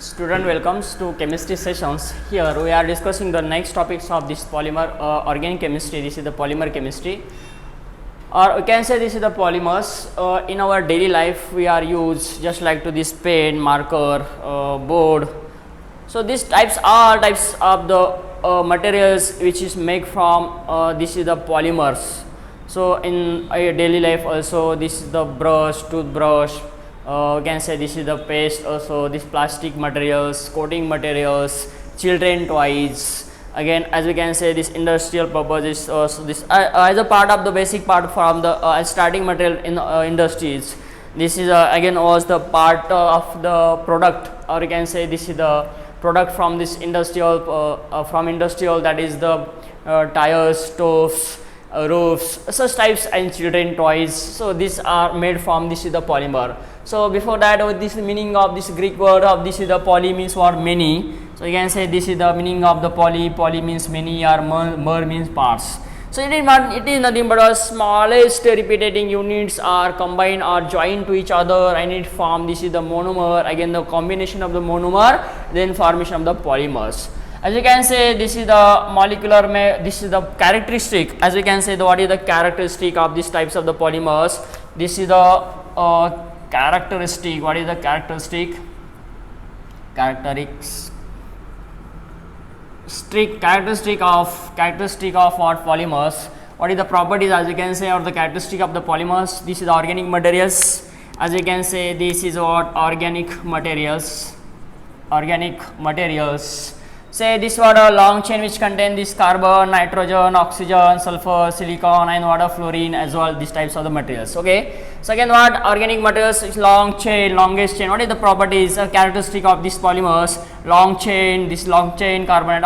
Student welcomes to chemistry sessions. Here we are discussing the next topics of this polymer organic chemistry. This is the polymer chemistry, or we can say this is the polymers. In our daily life we are used just like to this pen, marker, board. So these types are types of the materials which is made from this is the polymers. So in our daily life also this is the brush, toothbrush. We can say this is the paste, also this plastic materials, coating materials, children toys. Again, as we can say, this industrial purposes. So this as a part of the basic part from the starting material in industries. This is again was the part of the product, or you can say this is the product from this industrial that is the tires, stoves, roofs, such types, and children toys. So these are made from this is the polymer. So before that, this meaning of this Greek word of this is the poly means what many. So you can say this is the meaning of the poly. Poly means many, or mer means parts. So it is nothing but the smallest repeating units are combined or joined to each other, and it form this is the monomer. Again, the combination of the monomer, then formation of the polymers. As you can say, this is the molecular, this is the characteristic. As you can say, what is the characteristic of these types of the polymers? This is the characteristic. What is the characteristic? Characteristic of what polymers? What is the properties? As you can say, or the characteristic of the polymers? This is the organic materials. As you can say, this is what organic materials. Say this was a long chain which contain this carbon, nitrogen, oxygen, sulfur, silicon, and water, fluorine as well. These types of the materials. Okay. So again, what organic materials is long chain, longest chain. What is the properties, characteristic of these polymers? Long chain, this long chain carbon,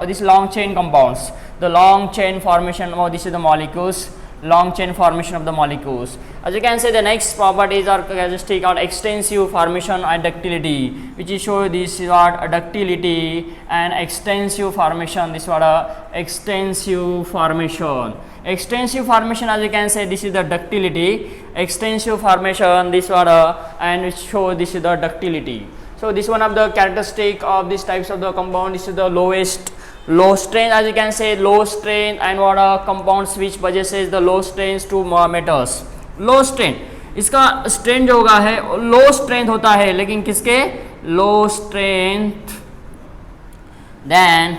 this long chain compounds. The long chain formation. Oh, this is the molecules. Long chain formation of the molecules. As you can say, the next properties are characteristic of extensive formation and ductility, which is show this is what ductility and extensive formation. This is what extensive formation. Extensive formation, as you can say, this is the ductility. Extensive formation, this what and which show this is the ductility. So this one of the characteristic of these types of the compound. This is the low strain, as you can say, low strain, and what are compounds which possesses the low strains to metals. Low strain, इसका strain जो होगा है लो strength होता है, लेकिन किसके लो strength than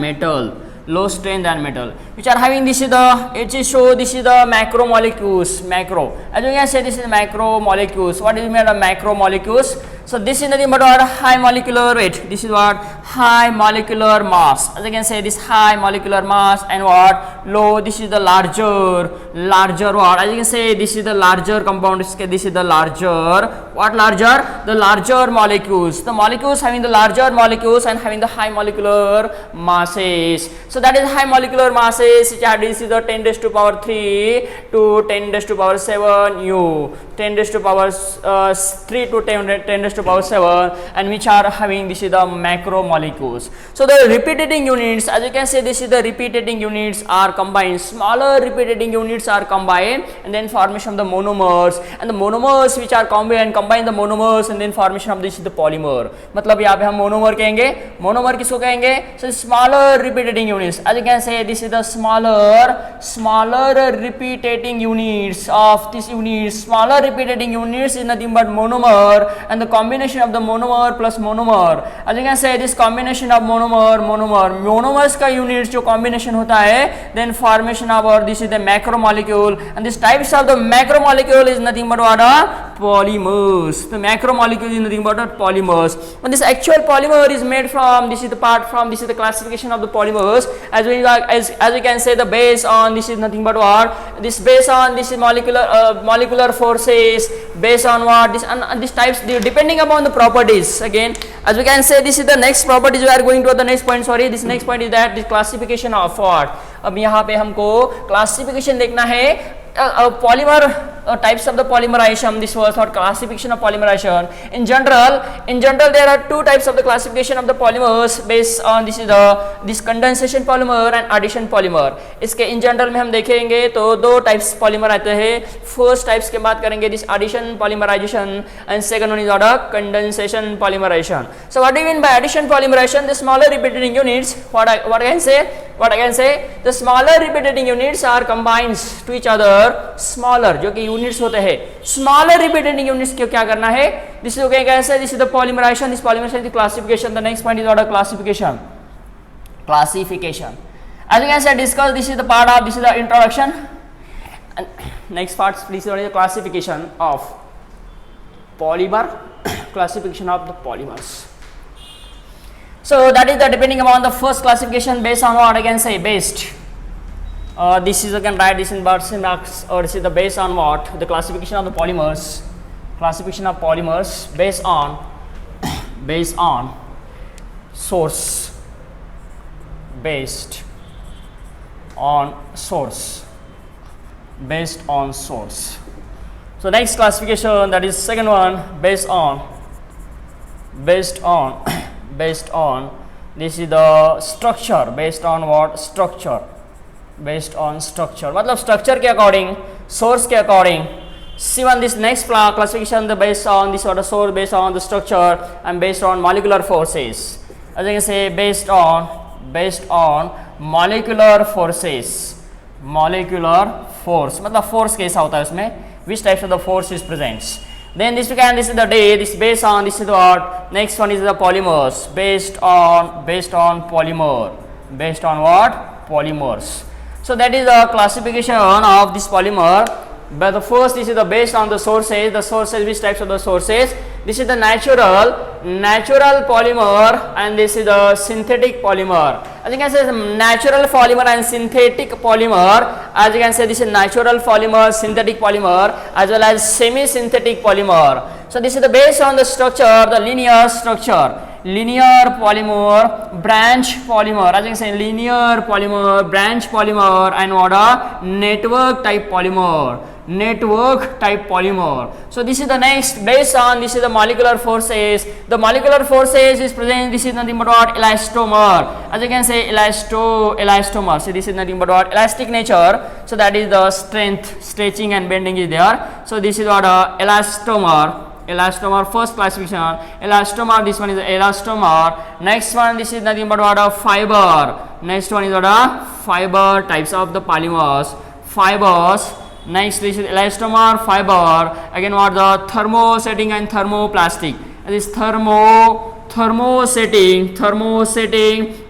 metal, low strength than metal, which are having this is the, it is show this is the macromolecules. Macro, as you can say, this is macromolecules. What is meant of macromolecules? So this is nothing but what high molecular weight. This is what high molecular mass. As you can say, this high molecular mass, and what low. This is the larger what. As you can say, this is the larger compound. This is the larger. What larger? The larger molecules. The molecules having the larger molecules and having the high molecular masses. So that is high molecular masses, which are this is the 10 raised to power 3 to 10 raised to power 7 u, 10 raised to power 3 to 10 raised to power 7, and which are having this is the macromolecules. So the repeating units, as you can say, this is the repeating units are combined. Smaller repeating units are combined, and then formation of the monomers, and the monomers which are combine the monomers, and then formation of this is the polymer. मतलब यहाँ पे हम monomer कहेंगे. Monomer किसको कहेंगे? So smaller repeating units. As you can say, this is the smaller repeating units of this unit. Smaller repeating units is nothing but monomer, and the combination of the monomer plus monomer. As you can say, this combination of monomers का units जो combination होता है, then formation of or this is the macromolecule, and this types of the macromolecule is nothing but what are polymers. The macromolecule is nothing but polymers. And this actual polymer is made from, this is the part from, this is the classification of the polymers. As we can say, the base on this is nothing but what, this based on this is molecular forces, based on what this, and these types depending upon the properties. Again, as we can say, this is the next properties. We are going to the next point. Sorry, this next point is that this classification of what. अब यहाँ पे हमको classification देखना है polymer types of the polymerization. This was for classification of polymerization. In general there are two types of the classification of the polymers based on this condensation polymer and addition polymer. इसके in general में हम देखेंगे तो दो types polymer आते हैं. First types की बात करेंगे this addition polymerization and second one is the condensation polymerization. So what do you mean by addition polymerization? The smaller repeating units, what I can say, the smaller repeating units are combined to each other. Smaller जो कि units होते हैं, smaller repeating units को क्या करना है? This is okay कैसे? This is the polymerization. This polymerization is the classification. The next point is what? Classification. As you can say discuss, this is the part of this is the introduction. And next part please what is the classification of polymer. Classification of the polymers. So that is the depending upon the first classification based on what I can say based. This is you can write this in birds and marks, or this is the based on what the classification of the polymers. Classification of polymers based on source. Based on source. So next classification, that is second one, based on this is the structure. Based on what? Structure. Based on structure मतलब structure के according, source के according. See on this next classification, the based on this sort of source, based on the structure and based on molecular forces. As I can say based on molecular forces. Molecular force मतलब force कैसा होता है उसमें, which types of the force is present. Then this is the day, this based on, this is the what? Next one is the polymers. Based on polymer. Based on what? Polymers. So that is the classification of this polymer. But the first, this is the based on the sources. The sources, which types of the sources? This is the natural polymer, and this is the synthetic polymer. As you can say, natural polymer and synthetic polymer. As you can say, this is natural polymer, synthetic polymer, as well as semi-synthetic polymer. So this is the based on the structure, the linear structure. Linear polymer, branch polymer. As you can say, linear polymer, branch polymer, and what are network type polymer. So this is the next based on this is the molecular forces. The molecular forces is present. This is nothing but what? Elastomer. As you can say, elastomer. So this is nothing but what? Elastic nature. So that is the strength, stretching and bending is there. So this is what? Elastomer, first classification. Elastomer, this one is elastomer. Next one, this is nothing but what? Fiber. Next one is what? Fiber types of the polymers. Fibers. Next, this is elastomer, fiber. Again, what? The thermosetting and thermoplastic. This thermosetting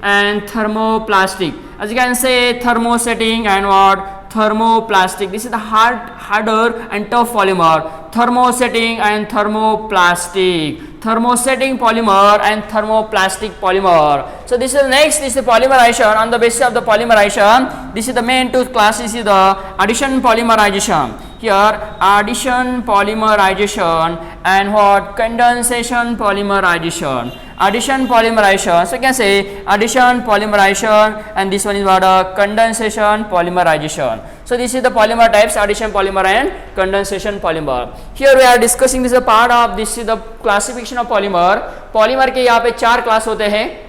and thermoplastic. As you can say, thermosetting and what? Thermoplastic. This is the harder and tough polymer. Thermosetting and thermoplastic. Thermosetting polymer and thermoplastic polymer. So this is the next, this is the polymerization. On the basis of the polymerization, this is the main two classes, is the addition polymerization. Here addition polymerization and what? Condensation polymerization. Addition polymerization. So you can say addition polymerization, and this one is what? Condensation polymerization. So this is the polymer types, addition polymer and condensation polymer. Here we are discussing this is a part of this is the classification of polymer. Polymer के यहाँ पे 4 class होते हैं.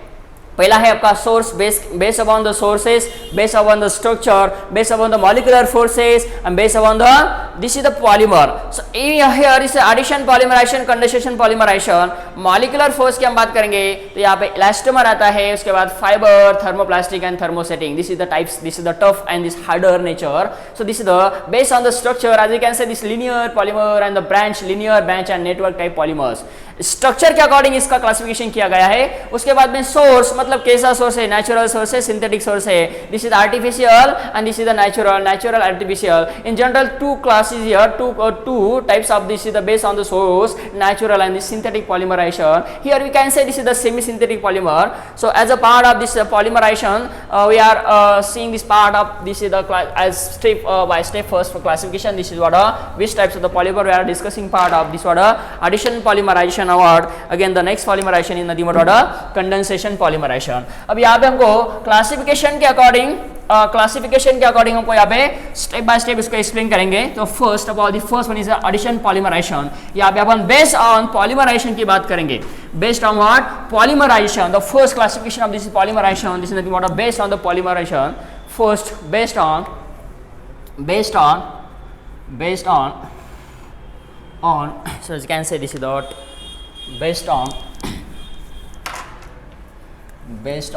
पहला है आपका source based upon the sources, based upon the structure, based upon the molecular forces, and based upon the this is the polymer. So here is addition polymerization, condensation polymerization. Molecular force की हम बात करेंगे तो यहाँ पे elastomer आता है, उसके बाद fiber, thermoplastic and thermosetting. This is the types, this is the tough and this harder nature. So this is the based on the structure, as you can say, this linear polymer and the linear branch and network type polymers. Structure के according इसका classification किया गया है. उसके बाद में source मतलब कैसा सोर्स है? नेचुरल सोर्स है, सिंथेटिक सोर्स है. This is artificial and this is the natural artificial. In general 2 classes here, two types of this is the based on the source, natural and the synthetic polymerization. Here we can say this is the semi-synthetic polymer. So as a part of this polymerization, we are seeing this part of this is the as step by step first for classification. This is what which types of the polymer we are discussing part of this what addition polymerization. Award. Again the next polymerization is nothing but condensation polymerization. Polymerization. अब यहाँ पे हमको classification के according हमको यहाँ पे step by step इसको explain करेंगे। तो first of all the first one is addition polymerization. यहाँ पे अपन बेस्ड ऑन पॉलीमराइजेशन की बात करेंगे। Based on what? Polymerization. The first classification of this polymerization, this is nothing but based on the polymerization. First based on so as you can say this is that based on this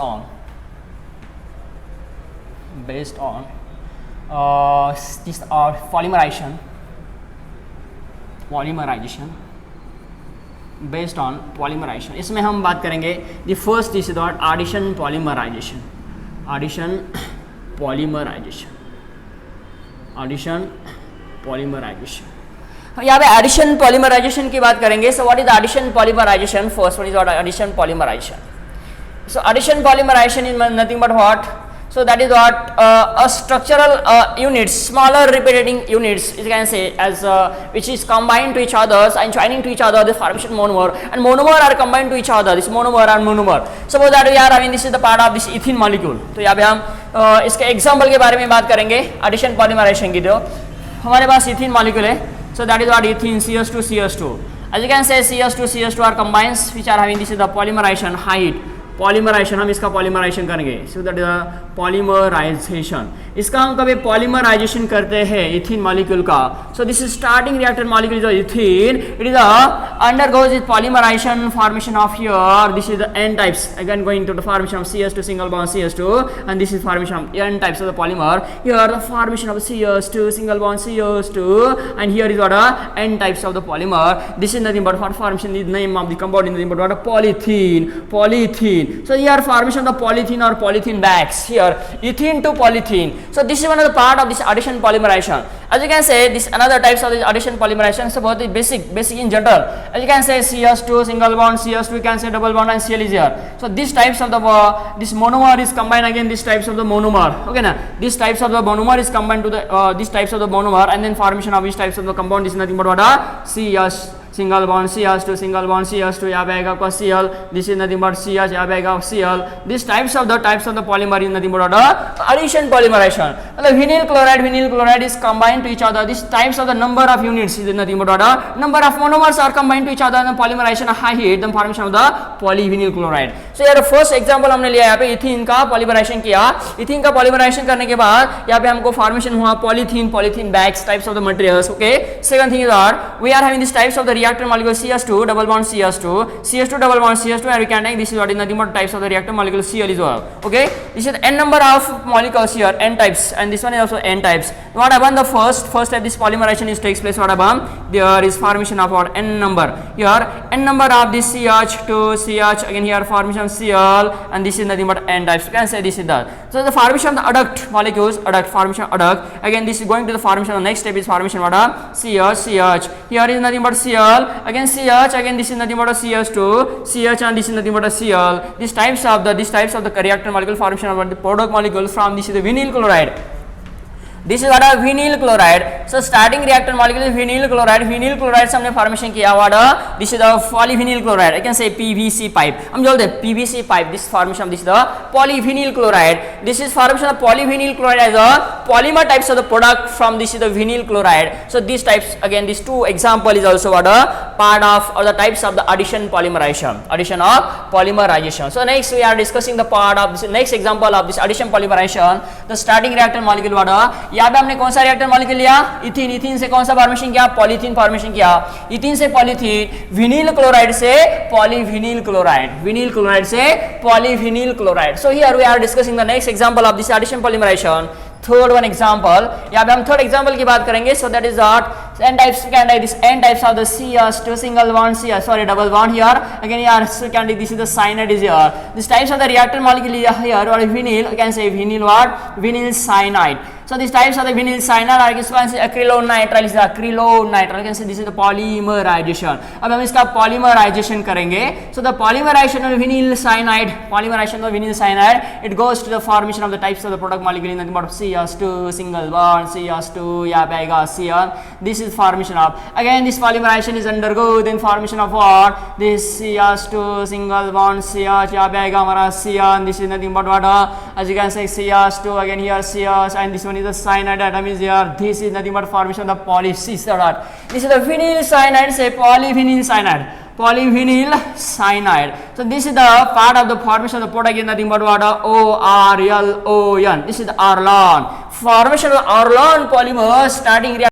polymerization based on polymerization। इसमें हम बात करेंगे the first is that addition polymerization। यहाँ पे addition polymerisation की बात करेंगे। So what is addition polymerization? First one is what? Addition polymerization. So addition polymerization is nothing but what? So that is what a structural units, smaller repeating units, you can say, as which is combined to each other and joining to each other, the formation monomer, and monomer are combined to each other. This monomer and monomer. Suppose that we are having this is the part of this ethene molecule. तो यहाँ पे हम इसके example के बारे में बात करेंगे एडिशन पॉलीमराइजेशन की। तो हमारे पास इथीन मॉलिक्यूल है। So that is what ethene CH2CH2. As you can say CH2CH2 are combines which are having this is the polymerization height. Polymerization हम इसका पॉलीमराइजेशन करेंगे। So that is polymerization. इसका हम कभी पॉलीमराइजेशन करते हैं इथीन मॉलिक्यूल का। So this is starting reactor molecule is ethene, it is undergoes its polymerization formation of here, this is the N types, again going to the formation of CH2 single bond CH2, and this is formation of N types of the polymer. Here the formation of CH2 single bond CH2, and here is what N types of the polymer. This is nothing but what formation, the name of the compound is nothing but what? Polythene. So here formation of the polythene or polythene bags, here ethene to polythene. So this is one of the part of this addition polymerization. As you can say, this another types of this addition polymerization. So both the basic in general. As you can say CH2 single bond CH2, you can say double bond and Cl is here. So these types of the this monomer is combined again these types of the monomer. Okay na? These types of the monomer is combined to the these types of the monomer, and then formation of these types of the compound is nothing but what? CH single bond CH2 single bond CH2, यहाँ पे आएगा आपका Cl, this is nothing but CH, यहाँ पे आएगा Cl. These types of the polymer is nothing but what? Addition polymerization. The vinyl chloride is combined to each other. These types of the number of units is nothing but what? Number of monomers are combined to each other, and polymerization high heat, then formation of the polyvinyl chloride. So here first example हमने लिया यहाँ पे ethene का polymerisation किया। Ethene का polymerisation करने के बाद यहाँ पे हमको फॉर्मेशन हुआ polythene bags types of the materials. Okay, second thing is that we are having this types of the reactor molecule CH2 double bond CH2 double bond CH2, and we can take this is what is nothing but types of the reactor molecule Cl is well. Okay, this is n number of molecules here, n types, and this one is also n types. What happened? The first step this polymerization is takes place. What happened? There is formation of what? N number. Here n number of this CH2 CH, again here formation of Cl, and this is nothing but n types. You can say this is that. So the formation of the adduct molecules, formation of adduct, again this is going to the formation of the next step is formation what? CH. Here is nothing but Cl, again CH, again this is nothing but a CH2 CH, and this is nothing but a Cl. These types of the reactor molecule formation of the product molecule from this is the vinyl chloride. This is what a vinyl chloride. So starting reactor molecule is vinyl chloride से हमने formation किया what? This is the polyvinyl chloride. I can say PVC pipe. हम बोलते हैं PVC pipe. This formation of this is the polyvinyl chloride. This is formation of polyvinyl chloride as a polymer types of the product from this is the vinyl chloride. So these types again these two example is also what? A part of or the types of the addition polymerization. So next we are discussing the part of this next example of this addition polymerization. The starting reactor molecule what? यहाँ पे हमने कौन सा reactor molecule लिया? Ethene से कौन सा formation किया? पॉलीथीन फॉर्मेशन किया। इथीन से पॉलीथीन, विनिल क्लोराइड से polyvinyl chloride. So here we are discussing the next example of this addition polymerization. Third one example, यहाँ पे हम थर्ड एग्जांपल की बात करेंगे। So that is what? n types, can take this n types of the CH2 single bond double bond here, again here so can take this is the cyanide is here. These types of the reactor molecule here or vinyl, you can say vinyl what? Vinyl cyanide. So these types of the vinyl cyanide are acrylonitrile is the acrylonitrile. You can say this is the polymerization. अब हम इसका polymerization करेंगे. So the polymerization of vinyl cyanide, it goes to the formation of the types of the product molecule in the about CH2 single bond, CH2 C. This is formation of, again this polymerization is undergo then formation of what? This CH2 single bond CH C, and this is nothing but what? As you can say CH2, again here CH, and this one is the cyanide atom is here. This is nothing but formation of the polycysteine. This is the vinyl cyanide, say polyvinyl cyanide. So this is the part of the formation of the product is nothing but what? ORLON. This is the Orlon. Formation of the Orlon polymer starting reaction.